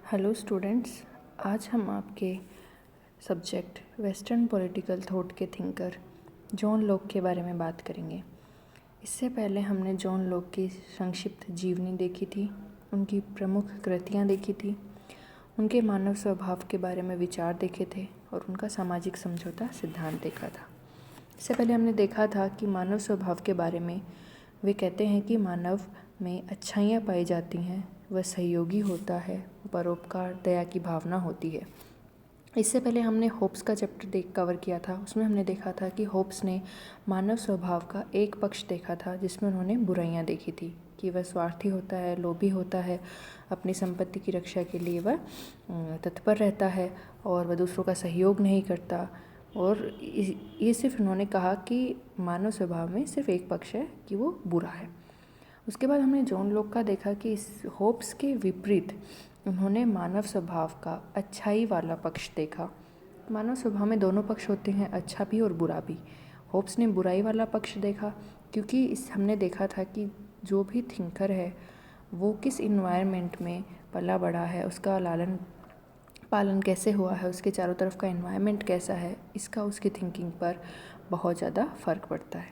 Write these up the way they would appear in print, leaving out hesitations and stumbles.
Hello students, आज हम आपके सब्जेक्ट वेस्टर्न पॉलिटिकल थॉट के थिंकर जॉन लॉक के बारे में बात करेंगे। इससे पहले हमने जॉन लॉक की संक्षिप्त जीवनी देखी थी, उनकी प्रमुख कृतियाँ देखी थी, उनके मानव स्वभाव के बारे में विचार देखे थे और उनका सामाजिक समझौता सिद्धांत देखा था। इससे पहले हमने देखा था कि मानव स्वभाव के बारे में वे कहते हैं कि मानव में अच्छाइयाँ पाई जाती हैं, वह सहयोगी होता है, परोपकार, दया की भावना होती है। इससे पहले हमने होब्स का चैप्टर कवर किया था। उसमें हमने देखा था कि होब्स ने मानव स्वभाव का एक पक्ष देखा था जिसमें उन्होंने बुराइयां देखी थी कि वह स्वार्थी होता है, लोभी होता है, अपनी संपत्ति की रक्षा के लिए वह तत्पर रहता है और वह दूसरों का सहयोग नहीं करता। और ये सिर्फ उन्होंने कहा कि मानव स्वभाव में सिर्फ एक पक्ष है कि वो बुरा है। उसके बाद हमने जॉन लॉक का देखा कि इस होब्स के विपरीत उन्होंने मानव स्वभाव का अच्छाई वाला पक्ष देखा। मानव स्वभाव में दोनों पक्ष होते हैं, अच्छा भी और बुरा भी। होब्स ने बुराई वाला पक्ष देखा क्योंकि हमने देखा था कि जो भी थिंकर है वो किस इन्वायरमेंट में पला बड़ा है, उसका लालन पालन कैसे हुआ है, उसके चारों तरफ का एनवायरनमेंट कैसा है, इसका उसकी थिंकिंग पर बहुत ज़्यादा फ़र्क पड़ता है।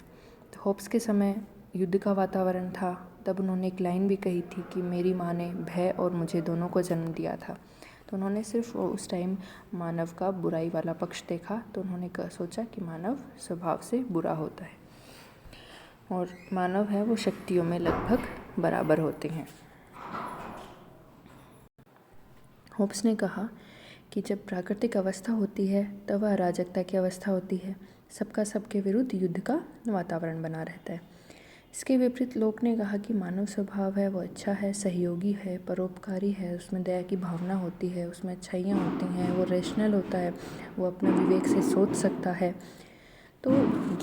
तो होब्स के समय युद्ध का वातावरण था, तब उन्होंने एक लाइन भी कही थी कि मेरी माँ ने भय और मुझे दोनों को जन्म दिया था। तो उन्होंने सिर्फ उस टाइम मानव का बुराई वाला पक्ष देखा, तो उन्होंने सोचा कि मानव स्वभाव से बुरा होता है और मानव है वो शक्तियों में लगभग बराबर होते हैं। होब्स ने कहा कि जब प्राकृतिक अवस्था होती है तब वह अराजकता की अवस्था होती है, सबका सबके विरुद्ध युद्ध का वातावरण बना रहता है। इसके विपरीत लोक ने कहा कि मानव स्वभाव है वो अच्छा है, सहयोगी है, परोपकारी है, उसमें दया की भावना होती है, उसमें अच्छाइयाँ होती हैं, वो रेशनल होता है, वो अपने विवेक से सोच सकता है। तो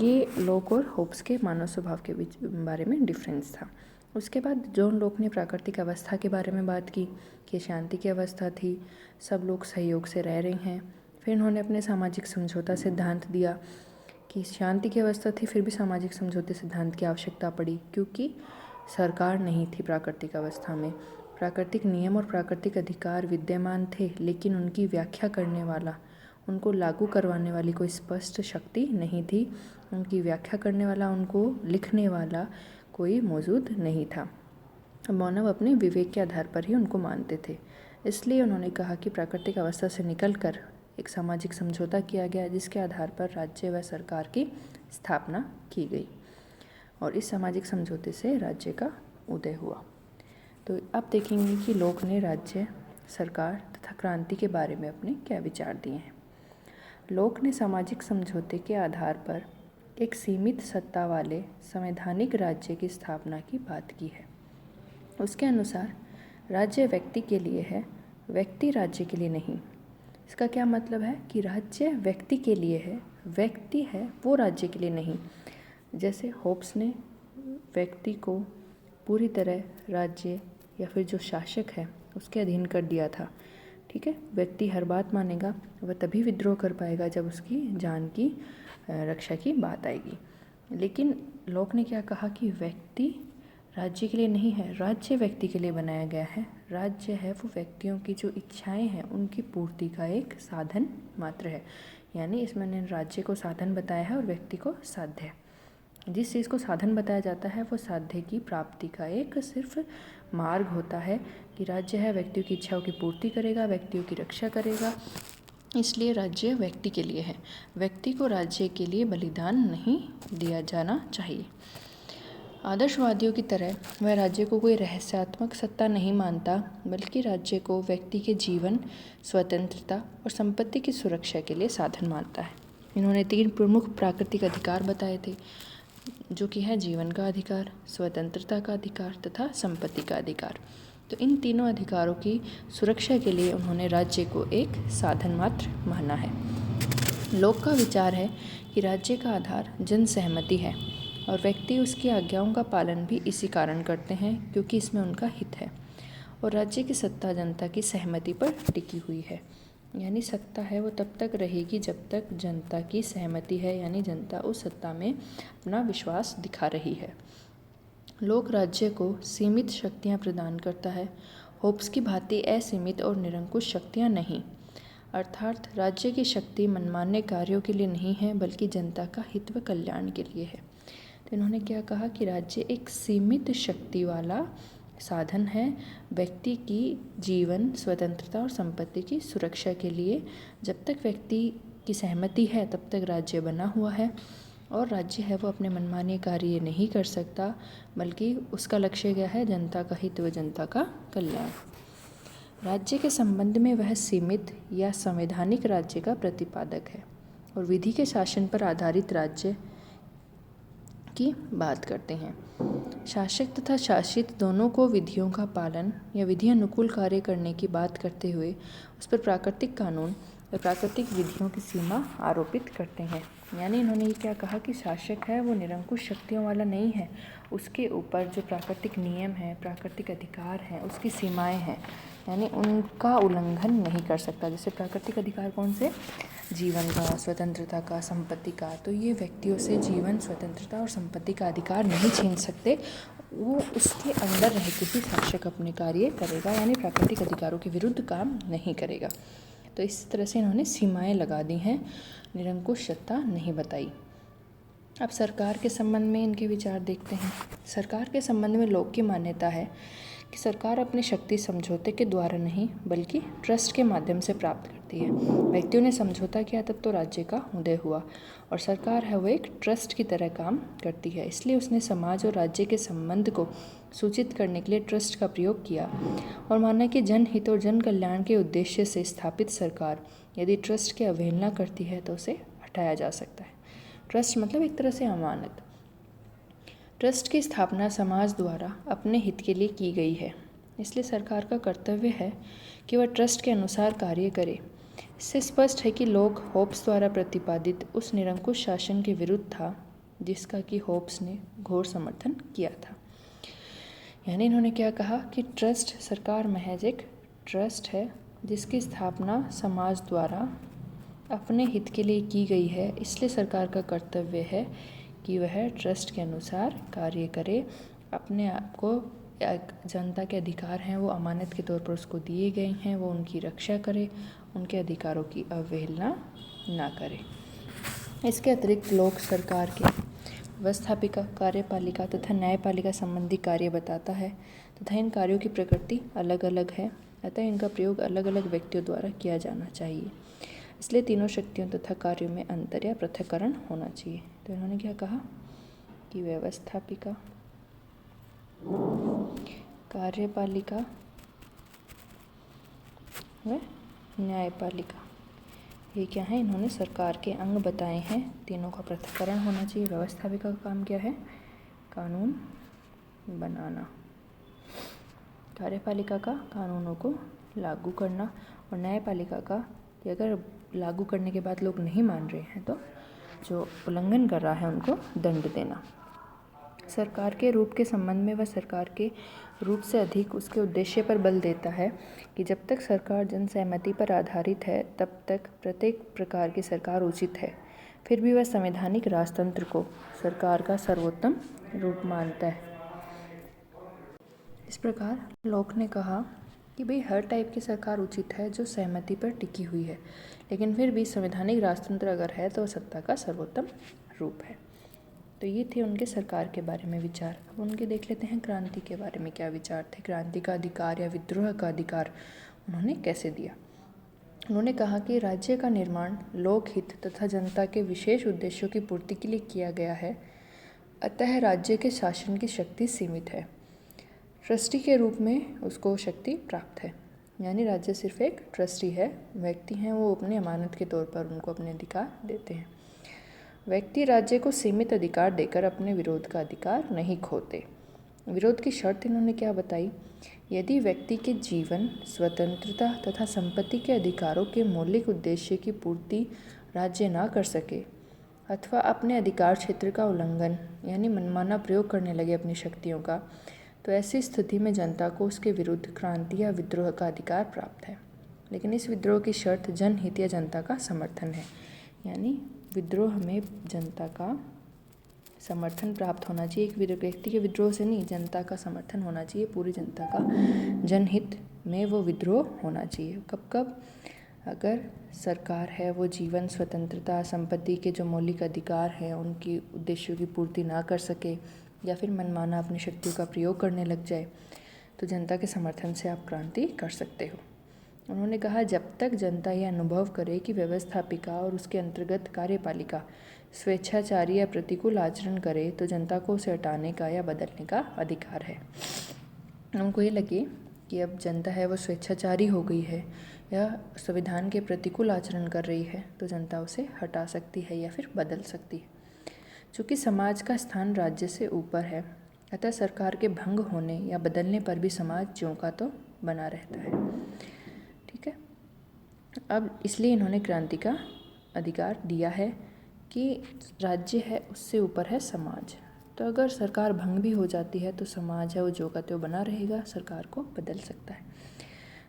ये लोक और होब्स के मानव स्वभाव के बीच बारे में डिफरेंस था। उसके बाद जॉन लॉक ने प्राकृतिक अवस्था के बारे में बात की कि शांति की अवस्था थी, सब लोग सहयोग से रह रहे हैं। फिर उन्होंने अपने सामाजिक समझौता सिद्धांत दिया कि शांति की अवस्था थी, फिर भी सामाजिक समझौते सिद्धांत की आवश्यकता पड़ी क्योंकि सरकार नहीं थी प्राकृतिक अवस्था में। प्राकृतिक नियम और प्राकृतिक अधिकार विद्यमान थे, लेकिन उनकी व्याख्या करने वाला, उनको लागू करवाने वाली कोई स्पष्ट शक्ति नहीं थी। उनकी व्याख्या करने वाला, उनको लिखने वाला कोई मौजूद नहीं था। मानव अपने विवेक के आधार पर ही उनको मानते थे। इसलिए उन्होंने कहा कि प्राकृतिक अवस्था से निकलकर एक सामाजिक समझौता किया गया जिसके आधार पर राज्य व सरकार की स्थापना की गई और इस सामाजिक समझौते से राज्य का उदय हुआ। तो अब देखेंगे कि लोक ने राज्य, सरकार तथा क्रांति के बारे में अपने क्या विचार दिए हैं। लोक ने सामाजिक समझौते के आधार पर एक सीमित सत्ता वाले संवैधानिक राज्य की स्थापना की बात की है। उसके अनुसार राज्य व्यक्ति के लिए है, व्यक्ति राज्य के लिए नहीं। इसका क्या मतलब है कि राज्य व्यक्ति के लिए है, व्यक्ति है वो राज्य के लिए नहीं। जैसे होब्स ने व्यक्ति को पूरी तरह राज्य या फिर जो शासक है उसके अधीन कर दिया था। ठीक है, व्यक्ति हर बात मानेगा, वह तभी विद्रोह कर पाएगा जब उसकी जान की रक्षा की बात आएगी। लेकिन लोक ने क्या कहा कि व्यक्ति राज्य के लिए नहीं है, राज्य व्यक्ति के लिए बनाया गया है। राज्य है वो व्यक्तियों की जो इच्छाएं हैं उनकी पूर्ति का एक साधन मात्र है। यानी इसमें ने राज्य को साधन बताया है और व्यक्ति को साध्य। जिस चीज़ को साधन बताया जाता है वो साध्य की प्राप्ति का एक सिर्फ मार्ग होता है कि राज्य है व्यक्तियों की इच्छाओं की पूर्ति करेगा, व्यक्तियों की रक्षा करेगा। इसलिए राज्य व्यक्ति के लिए है, व्यक्ति को राज्य के लिए बलिदान नहीं दिया जाना चाहिए। आदर्शवादियों की तरह वह राज्य को कोई रहस्यात्मक सत्ता नहीं मानता, बल्कि राज्य को व्यक्ति के जीवन, स्वतंत्रता और संपत्ति की सुरक्षा के लिए साधन मानता है। इन्होंने 3 प्रमुख प्राकृतिक अधिकार बताए थे, जो कि है जीवन का अधिकार, स्वतंत्रता का अधिकार तथा संपत्ति का अधिकार। तो इन तीनों अधिकारों की सुरक्षा के लिए उन्होंने राज्य को एक साधन मात्र माना है। लोक का विचार है कि राज्य का आधार जन सहमति है और व्यक्ति उसकी आज्ञाओं का पालन भी इसी कारण करते हैं क्योंकि इसमें उनका हित है। और राज्य की सत्ता जनता की सहमति पर टिकी हुई है, यानी सत्ता है वो तब तक रहेगी जब तक जनता की सहमति है, यानी जनता उस सत्ता में अपना विश्वास दिखा रही है। लोक राज्य को सीमित शक्तियाँ प्रदान करता है होब्स की भांति असीमित और निरंकुश शक्तियाँ नहीं, अर्थात राज्य की शक्ति मनमाने कार्यों के लिए नहीं है बल्कि जनता का हित व कल्याण के लिए है। तो इन्होंने क्या कहा कि राज्य एक सीमित शक्ति वाला साधन है व्यक्ति की जीवन, स्वतंत्रता और संपत्ति की सुरक्षा के लिए। जब तक व्यक्ति की सहमति है तब तक राज्य बना हुआ है, और राज्य है वो अपने मनमाने कार्य नहीं कर सकता, बल्कि उसका लक्ष्य क्या है? जनता का हित व जनता का कल्याण। राज्य के संबंध में वह सीमित या संवैधानिक राज्य का प्रतिपादक है और विधि के शासन पर आधारित राज्य की बात करते हैं। शासक तथा शासित दोनों को विधियों का पालन या विधि अनुकूल कार्य करने की बात करते हुए उस पर प्राकृतिक कानून व प्राकृतिक विधियों की सीमा आरोपित करते हैं। यानी इन्होंने ये क्या कहा कि शासक है वो निरंकुश शक्तियों वाला नहीं है, उसके ऊपर जो प्राकृतिक नियम है, प्राकृतिक अधिकार हैं, उसकी सीमाएं हैं, यानी उनका उल्लंघन नहीं कर सकता। जैसे प्राकृतिक अधिकार कौन से? जीवन का, स्वतंत्रता का, संपत्ति का। तो ये व्यक्तियों से जीवन, स्वतंत्रता और संपत्ति का अधिकार नहीं छीन सकते, वो उसके अंदर रह के ही शासक अपने कार्य करेगा, यानी प्राकृतिक अधिकारों के विरुद्ध काम नहीं करेगा। तो इस तरह से इन्होंने सीमाएं लगा दी हैं, निरंकुश सत्ता नहीं बताई। अब सरकार के संबंध में इनके विचार देखते हैं। सरकार के संबंध में लोक की मान्यता है कि सरकार अपनी शक्ति समझौते के द्वारा नहीं बल्कि ट्रस्ट के माध्यम से प्राप्त करती है। व्यक्तियों ने समझौता किया तब तो राज्य का उदय हुआ, और सरकार है वो एक ट्रस्ट की तरह काम करती है। इसलिए उसने समाज और राज्य के संबंध को सूचित करने के लिए ट्रस्ट का प्रयोग किया और माना कि जनहित और जन कल्याण के उद्देश्य से स्थापित सरकार यदि ट्रस्ट की अवहेलना करती है तो उसे हटाया जा सकता है। ट्रस्ट मतलब एक तरह से अमानत। ट्रस्ट की स्थापना समाज द्वारा अपने हित के लिए की गई है, इसलिए सरकार का कर्तव्य है कि वह ट्रस्ट के अनुसार कार्य करे। इससे स्पष्ट है कि लोग होब्स द्वारा प्रतिपादित उस निरंकुश शासन के विरुद्ध था जिसका कि होब्स ने घोर समर्थन किया था। यानी इन्होंने क्या कहा कि ट्रस्ट, सरकार महज एक ट्रस्ट है जिसकी स्थापना समाज द्वारा अपने हित के लिए की गई है, इसलिए सरकार का कर्तव्य है कि वह ट्रस्ट के अनुसार कार्य करे। अपने आप को, जनता के अधिकार हैं वो अमानत के तौर पर उसको दिए गए हैं, वो उनकी रक्षा करे, उनके अधिकारों की अवहेलना ना करे। इसके अतिरिक्त लोक सरकार के व्यवस्थापिका, कार्यपालिका तथा न्यायपालिका संबंधी कार्य बताता है तथा इन कार्यों की प्रकृति अलग अलग है, अतः इनका प्रयोग अलग अलग व्यक्तियों द्वारा किया जाना चाहिए। इसलिए तीनों शक्तियों तथा कार्यों में अंतर या पृथक्करण होना चाहिए। तो इन्होंने क्या कहा कि व्यवस्थापिका, कार्यपालिका व न्यायपालिका, ये क्या है? इन्होंने सरकार के अंग बताए हैं। तीनों का पृथक्करण होना चाहिए। व्यवस्थापिका का काम क्या है? कानून बनाना। कार्यपालिका का कानूनों को लागू करना, और न्यायपालिका का कि अगर लागू करने के बाद लोग नहीं मान रहे हैं तो जो उल्लंघन कर रहा है उनको दंड देना। सरकार के रूप के संबंध में वह सरकार के रूप से अधिक उसके उद्देश्य पर बल देता है कि जब तक सरकार जन सहमति पर आधारित है तब तक प्रत्येक प्रकार की सरकार उचित है। फिर भी वह संवैधानिक राजतंत्र को सरकार का सर्वोत्तम रूप मानता है। इस प्रकार लोक ने कहा कि भाई हर टाइप की सरकार उचित है जो सहमति पर टिकी हुई है, लेकिन फिर भी संवैधानिक राजतंत्र अगर है तो सत्ता का सर्वोत्तम रूप है। तो ये थे उनके सरकार के बारे में विचार। अब उनके देख लेते हैं क्रांति के बारे में क्या विचार थे। क्रांति का अधिकार या विद्रोह का अधिकार उन्होंने कैसे दिया? उन्होंने कहा कि राज्य का निर्माण लोकहित तथा जनता के विशेष उद्देश्यों की पूर्ति के लिए किया गया है, अतः राज्य के शासन की शक्ति सीमित है। ट्रस्टी के रूप में उसको शक्ति प्राप्त है, यानी राज्य सिर्फ एक ट्रस्टी है, व्यक्ति हैं वो अपने अमानत के तौर पर उनको अपने अधिकार देते हैं। व्यक्ति राज्य को सीमित अधिकार देकर अपने विरोध का अधिकार नहीं खोते। विरोध की शर्त इन्होंने क्या बताई? यदि व्यक्ति के जीवन, स्वतंत्रता तथा संपत्ति के अधिकारों के मौलिक उद्देश्य की पूर्ति राज्य ना कर सके अथवा अपने अधिकार क्षेत्र का उल्लंघन यानी मनमाना प्रयोग करने लगे अपनी शक्तियों का, तो ऐसी स्थिति में जनता को उसके विरुद्ध क्रांति या विद्रोह का अधिकार प्राप्त है। लेकिन इस विद्रोह की शर्त जनहित या जनता का समर्थन है, यानी विद्रोह में जनता का समर्थन प्राप्त होना चाहिए। एक व्यक्ति के विद्रोह से नहीं, जनता का समर्थन होना चाहिए, पूरी जनता का जनहित में वो विद्रोह होना चाहिए। कब कब? अगर सरकार है वो जीवन, स्वतंत्रता, संपत्ति के जो मौलिक अधिकार हैं उनकी उद्देश्यों की पूर्ति ना कर सके या फिर मनमाना अपनी शक्तियों का प्रयोग करने लग जाए, तो जनता के समर्थन से आप क्रांति कर सकते हो। उन्होंने कहा, जब तक जनता यह अनुभव करे कि व्यवस्थापिका और उसके अंतर्गत कार्यपालिका स्वेच्छाचारी या प्रतिकूल आचरण करे, तो जनता को उसे हटाने का या बदलने का अधिकार है। उनको ये लगे कि अब जनता है वो स्वेच्छाचारी हो गई है या संविधान के प्रतिकूल आचरण कर रही है, तो जनता उसे हटा सकती है या फिर बदल सकती है। चूँकि समाज का स्थान राज्य से ऊपर है, अतः सरकार के भंग होने या बदलने पर भी समाज ज्यों का तो बना रहता है। ठीक है। अब इसलिए इन्होंने क्रांति का अधिकार दिया है कि राज्य है उससे ऊपर है समाज। तो अगर सरकार भंग भी हो जाती है तो समाज है वो ज्यों का त्यों बना रहेगा, सरकार को बदल सकता है।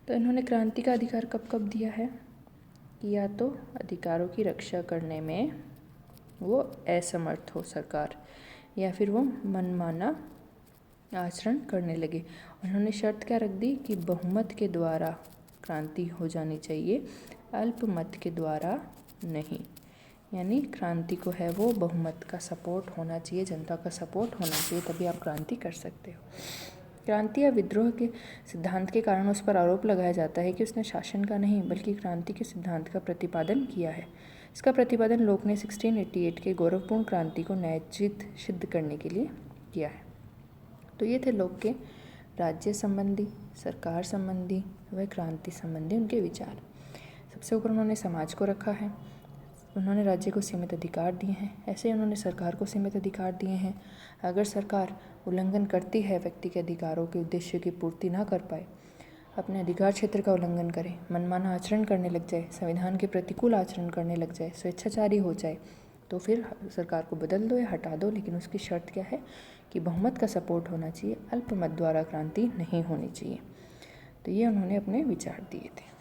तो इन्होंने क्रांति का अधिकार कब कब दिया है कि या तो अधिकारों की रक्षा करने में वो असमर्थ हो सरकार, या फिर वो मनमाना आचरण करने लगे। उन्होंने शर्त क्या रख दी कि बहुमत के द्वारा क्रांति हो जानी चाहिए, अल्पमत के द्वारा नहीं। यानी क्रांति को है वो बहुमत का सपोर्ट होना चाहिए, जनता का सपोर्ट होना चाहिए, तभी आप क्रांति कर सकते हो। क्रांति या विद्रोह के सिद्धांत के कारण उस पर आरोप लगाया जाता है कि उसने शासन का नहीं बल्कि क्रांति के सिद्धांत का प्रतिपादन किया है। इसका प्रतिपादन लोक ने 1688 के गौरवपूर्ण क्रांति को न्यायोचित सिद्ध करने के लिए किया है। तो ये थे लोक के राज्य संबंधी, सरकार संबंधी व क्रांति संबंधी उनके विचार। सबसे ऊपर उन्होंने समाज को रखा है, उन्होंने राज्य को सीमित अधिकार दिए हैं, ऐसे उन्होंने सरकार को सीमित अधिकार दिए हैं। अगर सरकार उल्लंघन करती है, व्यक्ति के अधिकारों के उद्देश्य की पूर्ति ना कर पाए, अपने अधिकार क्षेत्र का उल्लंघन करे, मनमाना आचरण करने लग जाए, संविधान के प्रतिकूल आचरण करने लग जाए, स्वेच्छाचारी हो जाए, तो फिर सरकार को बदल दो या हटा दो, लेकिन उसकी शर्त क्या है कि बहुमत का सपोर्ट होना चाहिए, अल्पमत द्वारा क्रांति नहीं होनी चाहिए। तो ये उन्होंने अपने विचार दिए थे।